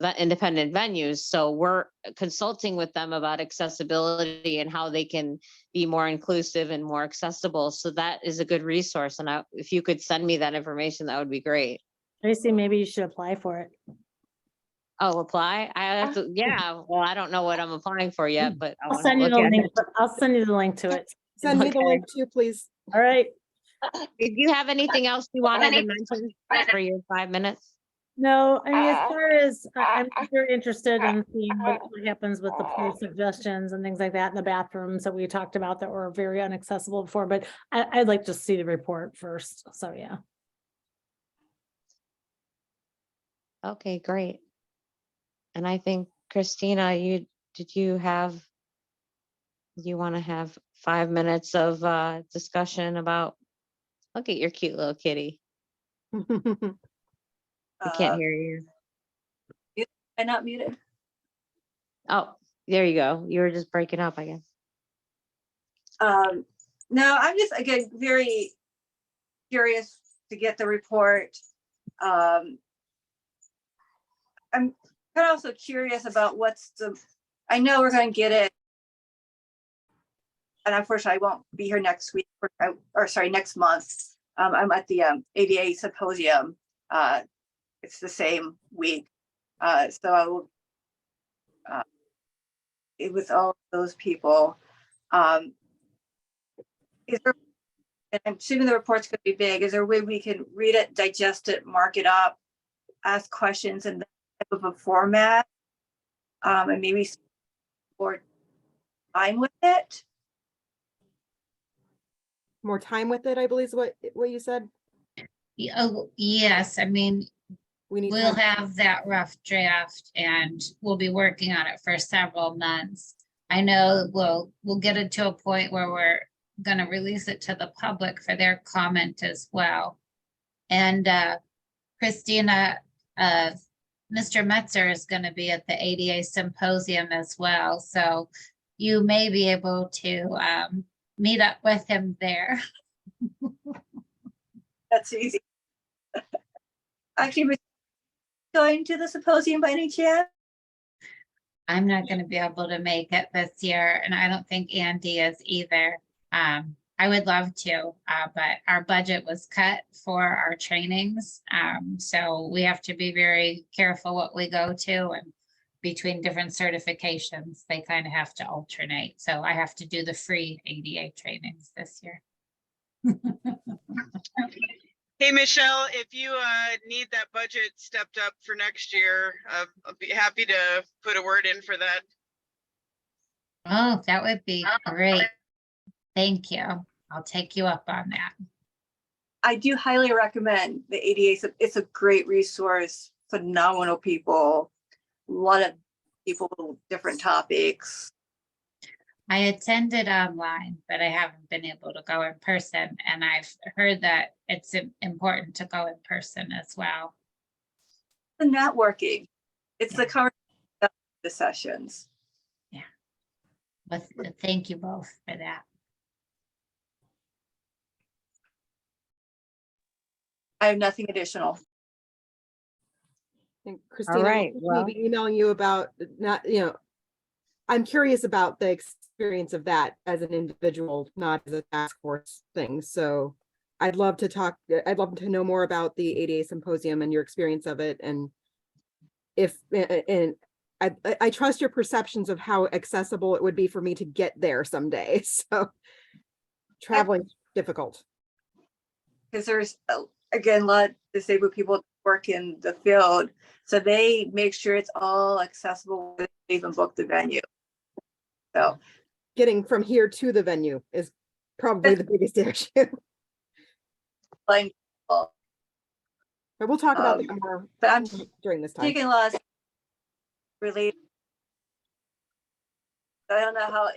independent venues. So we're consulting with them about accessibility and how they can be more inclusive and more accessible. So that is a good resource. And if you could send me that information, that would be great. Tracy, maybe you should apply for it. Oh, apply? I have to, yeah, well, I don't know what I'm applying for yet, but I I'll want to send you look the at link. it. I'll send you the link to it. Send me the Okay. link too, please. All right. Did you have anything else you wanted to mention for your 5 minutes? No, I mean, as far as, I'm very interested in seeing what happens with the poll suggestions and things like that in the bathrooms that we talked about that were very inaccessible before, but I'd like to see the report first. So, yeah. Okay, great. And I think Christina, you want to have 5 minutes of discussion about, look at your cute little kitty. I can't hear you. I'm not muted. Oh, there you go. You were just breaking up, I guess. No, I'm just, again, very curious to get the report. I'm kind of also curious about I know we're going to get it. And unfortunately, I won't be here next week, or sorry, next month. I'm at the ADA symposium. It's the same week. So I will, with all those people, is there, and I'm assuming the report's going to be big, is there a way we can read it, digest it, mark it up, ask questions in that type of a format, and maybe more time with it? More time with it, I believe is what you said. Oh, yes, I mean, We need we'll time. have that rough draft and we'll be working on it for several months. I know we'll get it to a point where we're gonna release it to the public for their comment as well. And Christina, Mr. Metzer is gonna be at the ADA symposium as well, so you may be able to meet up with him there. That's easy. Actually, going to the symposium by any chance? I'm not gonna be able to make it this year, and I don't think Andy is either. I would love to, but our budget was cut for our trainings. So we have to be very careful what we go to, and between different certifications, they kind of have to alternate. So I have to do the free ADA trainings this year. Hey, Michelle, if you need that budget stepped up for next year, I'll be happy to put a word in for that. Oh, that would be great. Thank you. I'll take you up on that. I do highly recommend the ADA. It's a great resource, phenomenal people, a lot of people, different topics. I attended online, but I haven't been able to go in person, and I've heard that it's important to go in person as well. The networking, it's the conversation, the sessions. But thank you both for that. I have nothing additional. And Christina, right, we'll be emailing you about I'm curious about the experience of that as an individual, not as a task force thing. So I'd love to know more about the ADA symposium and your experience of it. And I trust your perceptions of how accessible it would be for me to get there someday. So traveling difficult. Because there's, again, a lot of disabled people work in the field. So they make sure it's all accessible, when they even book the venue. So Getting from here to the venue is probably the biggest issue. like, But we'll talk about that more but I'm during this time. taking a lot of related. I don't know how,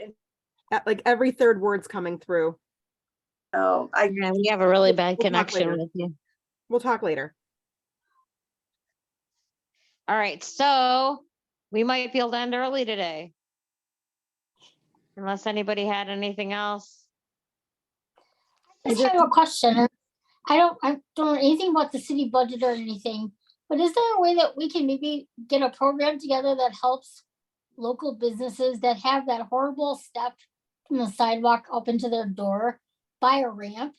Like every third word's coming through. Yeah, we have a really bad We'll talk connection later. with you. We'll talk later. All right, so we might be able to end early today. Unless anybody had anything else. I just have a question. I don't know anything about the city budget or anything. But is there a way that we can maybe get a program together that helps local businesses that have that horrible step from the sidewalk up into their door by a ramp?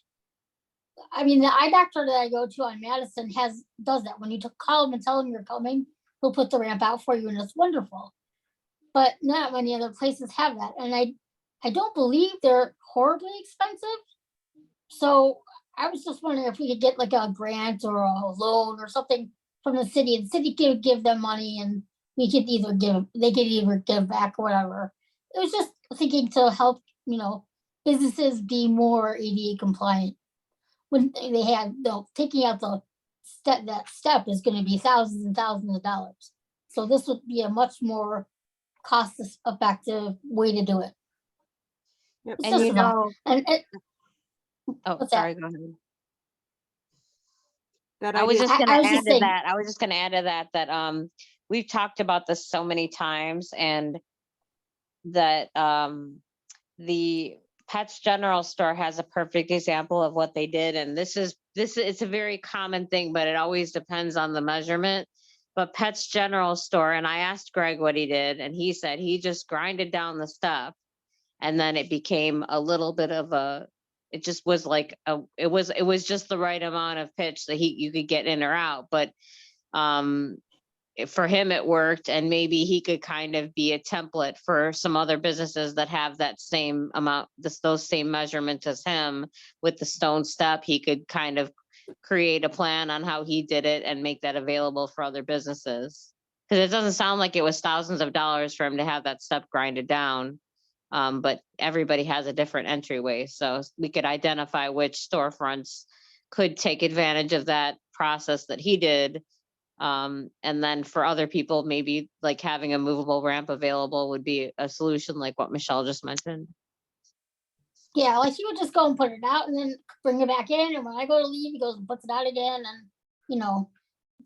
I mean, the eye doctor that I go to on Madison does that. When you call him and tell him you're coming, he'll put the ramp out for you and it's wonderful. But not many other places have that. And I don't believe they're horribly expensive. So I was just wondering if we could get like a grant or a loan or something from the city, and the city could give them money and we could they could either give back or whatever. It was just thinking to help, businesses be more ADA compliant. When they have, taking out that step is gonna be thousands and thousands of dollars. So this would be a much more cost-effective way to do it. Yep. It's And just you a thought. know, And oh, what's that? sorry, go ahead. That I was idea, just I gonna was add just to saying- that. I was just gonna add to that, we've talked about this so many times, and that the Pets General Store has a perfect example of what they did. And it's a very common thing, but it always depends on the measurement. But Pets General Store, and I asked Greg what he did, and he said he just grinded down the stuff, and then it became a little bit of it just was like it was just the right amount of pitch that you could get in or out. But for him it worked, and maybe he could kind of be a template for some other businesses that have that same amount, those same measurements as him with the stone step. He could kind of create a plan on how he did it and make that available for other businesses. Because it doesn't sound like it was thousands of dollars for him to have that step grinded down. But everybody has a different entryway, so we could identify which storefronts could take advantage of that process that he did. And then for other people, maybe like having a movable ramp available would be a solution, like what Michelle just mentioned. Yeah, like he would just go and put it out and then bring it back in. And when I go to leave, he goes and puts it out again. And, And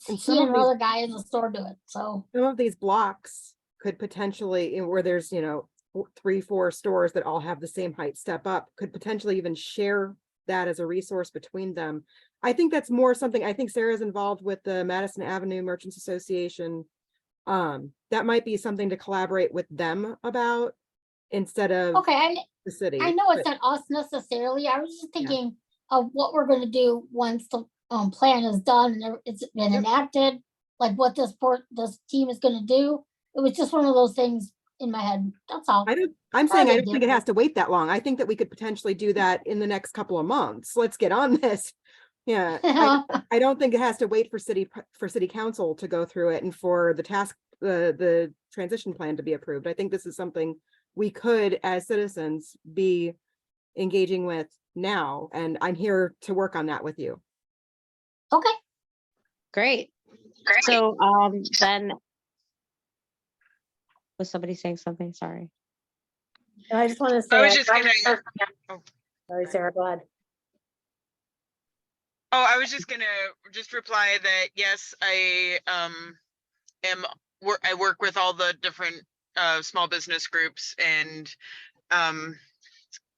he some and of these- another guy in the store do it. So, some of these blocks could potentially, where there's, 3-4 stores that all have the same height step up, could potentially even share that as a resource between them. I think that's more something, I think Sarah's involved with the Madison Avenue Merchants Association. That might be something to collaborate with them about instead of okay, the city. I know it's but- not us necessarily. I was just Yeah. thinking of what we're gonna do once the plan is done and it's been Yep. enacted, like what this team is gonna do. It was just one of those things in my head. That's all. I'm saying I big don't think it deal. has to wait that long. I think that we could potentially do that in the next couple of months. Let's get on this. Yeah, I don't think it has to wait for city council to go through it and for the transition plan to be approved. I think this is something we could, as citizens, be engaging with now, and I'm here to work on that with you. Okay, Great. So then, was somebody saying something? Sorry. And I just want to say. I was just gonna, Sorry, Sarah, go ahead. I was just gonna reply that, yes, I work with all the different small business groups, and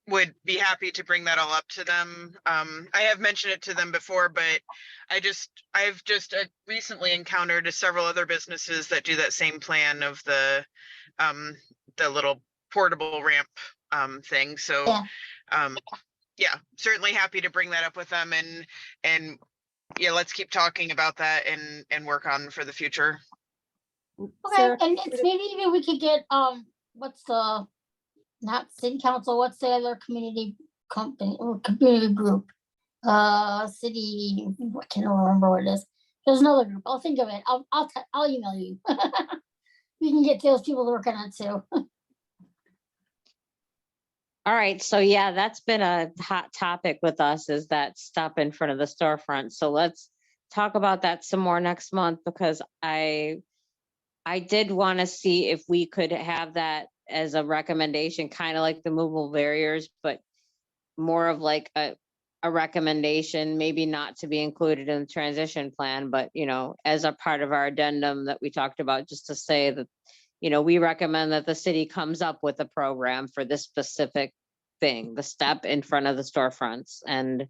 would be happy to bring that all up to them. I have mentioned it to them before, but I've just recently encountered several other businesses that do that same plan of the little portable ramp thing. So Yeah. Yeah, certainly happy to bring that up with them, and yeah, let's keep talking about that and work on for the future. okay, Sarah, and it's maybe even we could get, what's the, not city council, what's the other community company or community group? City, I can't remember what it is. There's another group. I'll think of it. I'll email you. We can get those people to work on it too. All right, so yeah, that's been a hot topic with us, is that stop in front of the storefront. So let's talk about that some more next month, because I did want to see if we could have that as a recommendation, kind of like the movable barriers, but more of like a recommendation, maybe not to be included in the transition plan, but as a part of our addendum that we talked about, just to say that we recommend that the city comes up with a program for this specific thing, the step in front of the storefronts. And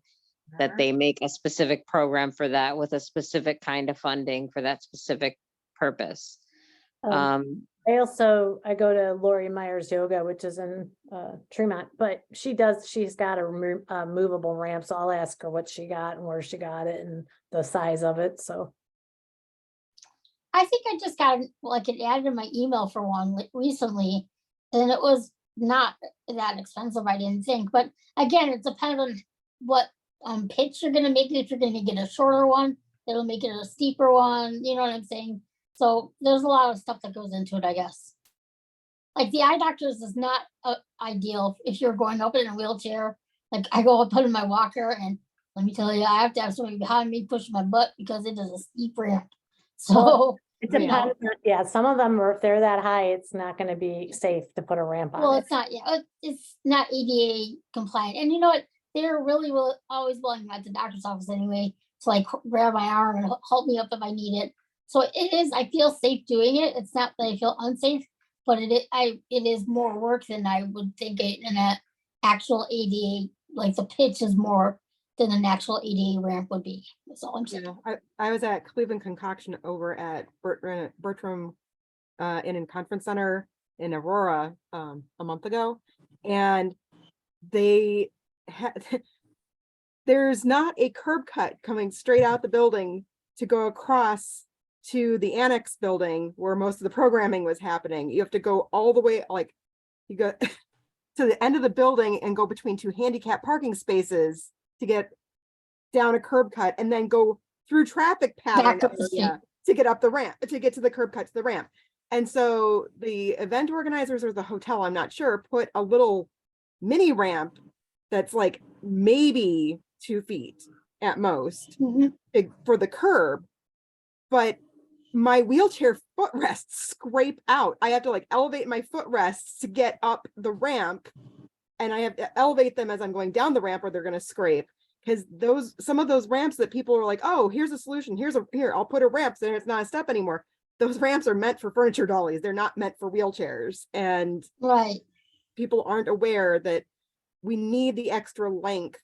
that they make a specific program for that with a specific kind of funding for that specific purpose. I go to Lori Myers Yoga, which is in Tremont, but she's got a movable ramp, so I'll ask her what she got and where she got it and the size of it, so. I think I just got like it added in my email for one recently, and it was not that expensive, I didn't think, but again, it depends on what pitch you're gonna make it. If you're gonna make it a shorter one, it'll make it a steeper one, you know what I'm saying? So there's a lot of stuff that goes into it, I guess. Like the eye doctors is not ideal if you're going up in a wheelchair. Like I go up in my walker, and let me tell you, I have to have somebody behind me pushing my butt because it is a steep ramp. So It you know. depends, yeah, some of them, if they're that high, it's not gonna be safe to put a ramp Well, on it. it's not, yeah, it's not ADA compliant. And you know what? They're really always willing at the doctor's office anyway to like grab my arm and help me up if I need it. So it is, I feel safe doing it. It's not that I feel unsafe, but it is more work than I would think in an actual ADA, like the pitch is more than an actual ADA ramp would be. That's all I'm saying. Yeah, I was at Cleveland Concoction over at Bertram Inn and Conference Center in Aurora a month ago, and they had there's not a curb cut coming straight out the building to go across to the annex building where most of the programming was happening. You have to go all the way, like you go to the end of the building and go between two handicap parking spaces to get down a curb cut, and then go through traffic pattern Back up the street. to get up the ramp, to get to the curb cut to the ramp. And so the event organizers or the hotel, I'm not sure, put a little mini ramp that's like maybe 2 feet at most Mhm. for the curb, but my wheelchair footrests scrape out. I have to like elevate my footrests to get up the ramp, and I have to elevate them as I'm going down the ramp or they're going to scrape. Because some of those ramps that people are like, oh, here's a solution. Here, I'll put a ramp so it's not a step anymore. Those ramps are meant for furniture dollies. They're not meant for wheelchairs. And Right. people aren't aware that we need the extra length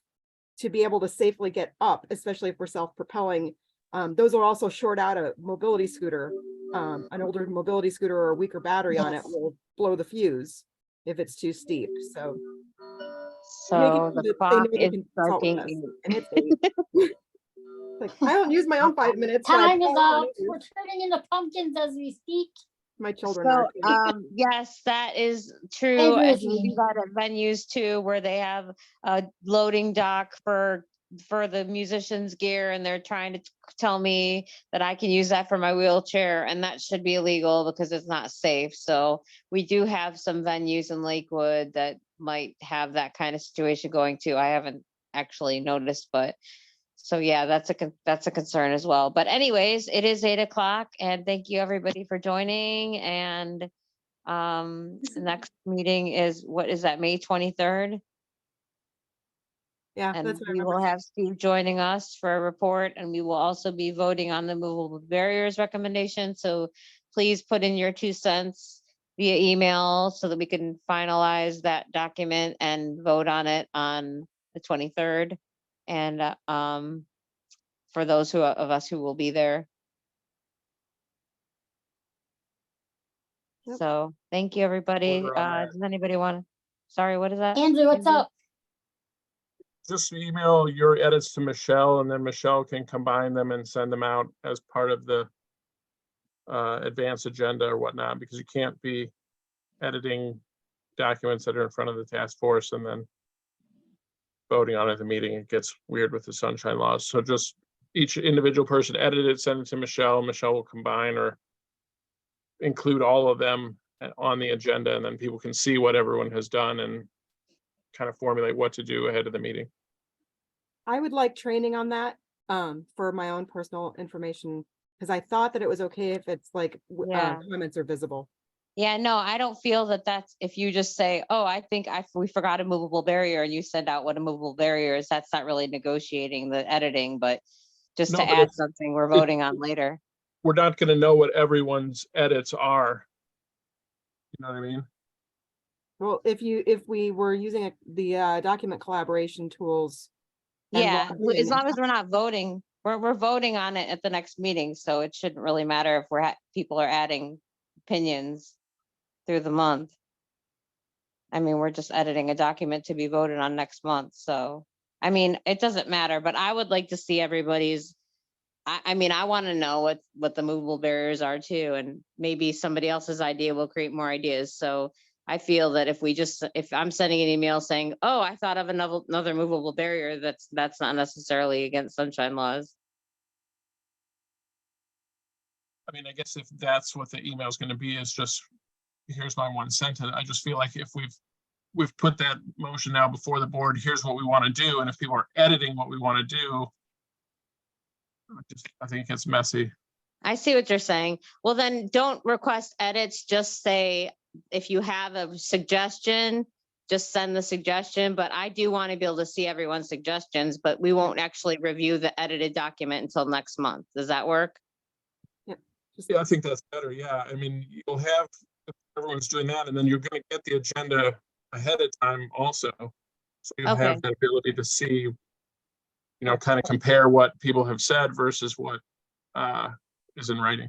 to be able to safely get up, especially if we're self-propelling. Those will also short out a mobility scooter. An older mobility scooter or a weaker battery on it Yes. will blow the fuse if it's too steep. So So making the sure that they clock know they is can consult with striking us, 8. and it's 8. Like, I don't use my own 5 minutes. but I Time is call on up. others. We're turning into pumpkins as we speak. My children So, are too. yes, that is true. agree And with you, we do Amy. that at venues too, where they have a loading dock for the musicians' gear, and they're trying to tell me that I can use that for my wheelchair, and that should be illegal because it's not safe. So we do have some venues in Lakewood that might have that kind of situation going too. I haven't actually noticed, but so yeah, that's a concern as well. But anyways, it is 8 o'clock, and thank you everybody for joining. And the next meeting is, what is that, May 23rd? Yeah, And that's what I we will remember. have Steve joining us for a report, and we will also be voting on the movable barriers recommendation. So please put in your 2 cents via email so that we can finalize that document and vote on it on the 23rd. And for those of us who will be there. Yep. So thank you, everybody. Order on that. Does anybody want to, sorry, what is that? Andrew, what's Andrew? up? Just email your edits to Michelle, and then Michelle can combine them and send them out as part of the advanced agenda or whatnot, because you can't be editing documents that are in front of the task force and then voting on it at the meeting. It gets weird with the sunshine laws. So just each individual person edit it, send it to Michelle. Michelle will combine or include all of them on the agenda, and then people can see what everyone has done and kind of formulate what to do ahead of the meeting. I would like training on that for my own personal information, because I thought that it was okay if it's like Yeah. comments are visible. Yeah, no, I don't feel that that's, if you just say, oh, I think we forgot a movable barrier, and you send out what a movable barrier is, that's not really negotiating the editing, but just No, to but add it's- something we're voting on later. We're not going to know what everyone's edits are. You know what I mean? Well, if we were using the document collaboration tools And Yeah, we'll as do long as we're not voting, we're voting on it at the next meeting, so it shouldn't really matter if people are adding opinions through the month. I mean, we're just editing a document to be voted on next month, so, I mean, it doesn't matter, but I would like to see everybody's. I mean, I want to know what the movable barriers are too, and maybe somebody else's idea will create more ideas, so. I feel that if I'm sending an email saying, oh, I thought of another movable barrier, that's not necessarily against sunshine laws. I mean, I guess if that's what the email is going to be, is just, here's my 1 sentence. I just feel like if we've put that motion now before the board, here's what we want to do. And if people are editing what we want to do, I think it's messy. I see what you're saying. Well, then don't request edits, just say, if you have a suggestion, just send the suggestion, but I do want to be able to see everyone's suggestions, but we won't actually review the edited document until next month. Does that work? Yeah, I think that's better. Yeah, I mean, you'll have, if everyone's doing that, and then you're going to get the agenda ahead of time also. So you'll Okay. have the ability to see, kind of compare what people have said versus what is in writing.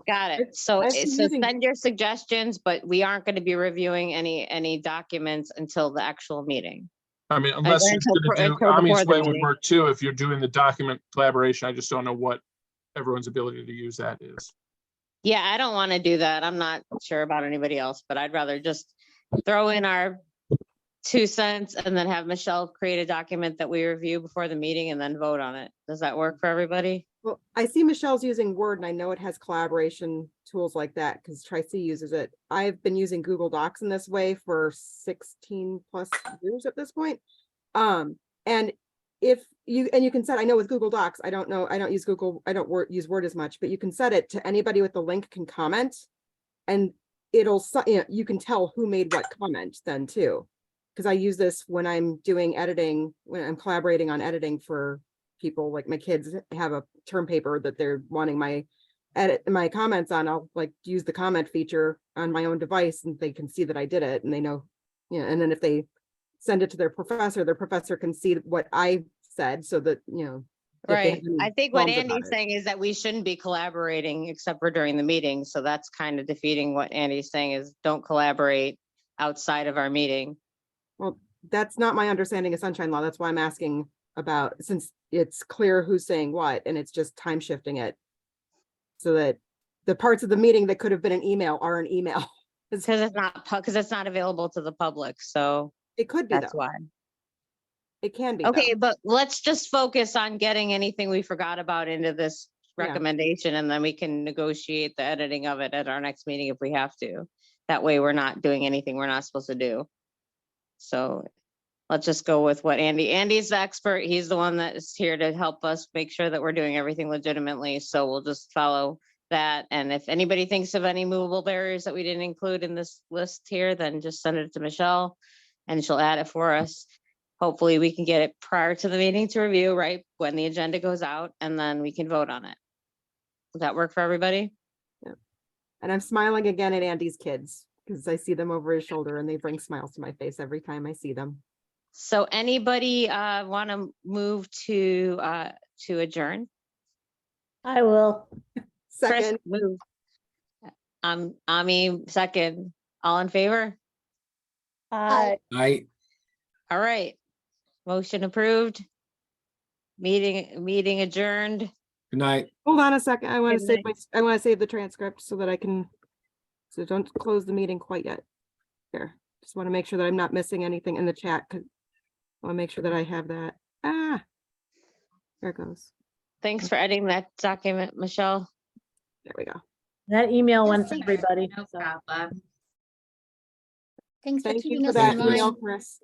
Got it. So I've been using- send your suggestions, but we aren't going to be reviewing any documents until the actual meeting. I mean, unless you're until going to do, before Ami's the way would meeting. work too, if you're doing the document collaboration. I just don't know what everyone's ability to use that is. Yeah, I don't want to do that. I'm not sure about anybody else, but I'd rather just throw in our 2 cents and then have Michelle create a document that we review before the meeting and then vote on it. Does that work for everybody? Well, I see Michelle's using Word and I know it has collaboration tools like that because Tracy uses it. I've been using Google Docs in this way for 16 plus years at this point. And if you can set, I know with Google Docs, I don't use Google, I don't use Word as much, but you can set it to anybody with the link can comment and it'll, you can tell who made what comment then too. Because I use this when I'm doing editing, when I'm collaborating on editing for people, like my kids have a term paper that they're wanting my comments on. I'll like use the comment feature on my own device and they can see that I did it and they know, and then if they send it to their professor can see what I said so that, if they have Right. any I think what qualms about Andy's it. saying is that we shouldn't be collaborating except for during the meeting. So that's kind of defeating what Andy's saying is don't collaborate outside of our meeting. Well, that's not my understanding of sunshine law. That's why I'm asking about, since it's clear who's saying what, and it's just time shifting it. So that the parts of the meeting that could have been an email are an email. Because it's not available to the public. So It could be that's though. why. It can be. Okay, though. but let's just focus on getting anything we forgot about into this Yeah. recommendation and then we can negotiate the editing of it at our next meeting if we have to. That way we're not doing anything we're not supposed to do. So let's just go with what Andy's the expert. He's the one that is here to help us make sure that we're doing everything legitimately. So we'll just follow that. And if anybody thinks of any movable barriers that we didn't include in this list here, then just send it to Michelle and she'll add it for us. Hopefully we can get it prior to the meeting to review, right? When the agenda goes out and then we can vote on it. Does that work for everybody? And I'm smiling again at Andy's kids because I see them over his shoulder and they bring smiles to my face every time I see them. So anybody want to move to adjourn? I will. Chris, Second, move. Ami, second. All in favor? I All right. Motion approved. Meeting adjourned. Good night. hold on a second. I want to Good save I want to save the transcript so that I can, so don't close the meeting quite yet. Here, just want to make sure that I'm not missing anything in the chat because I want to make sure that I have that. There it goes. Thanks for editing that document, Michelle. There we go. that email went to Thank everybody. No so. problem. Thanks for Thank you keeping for us that in Chris. email, line. Chris.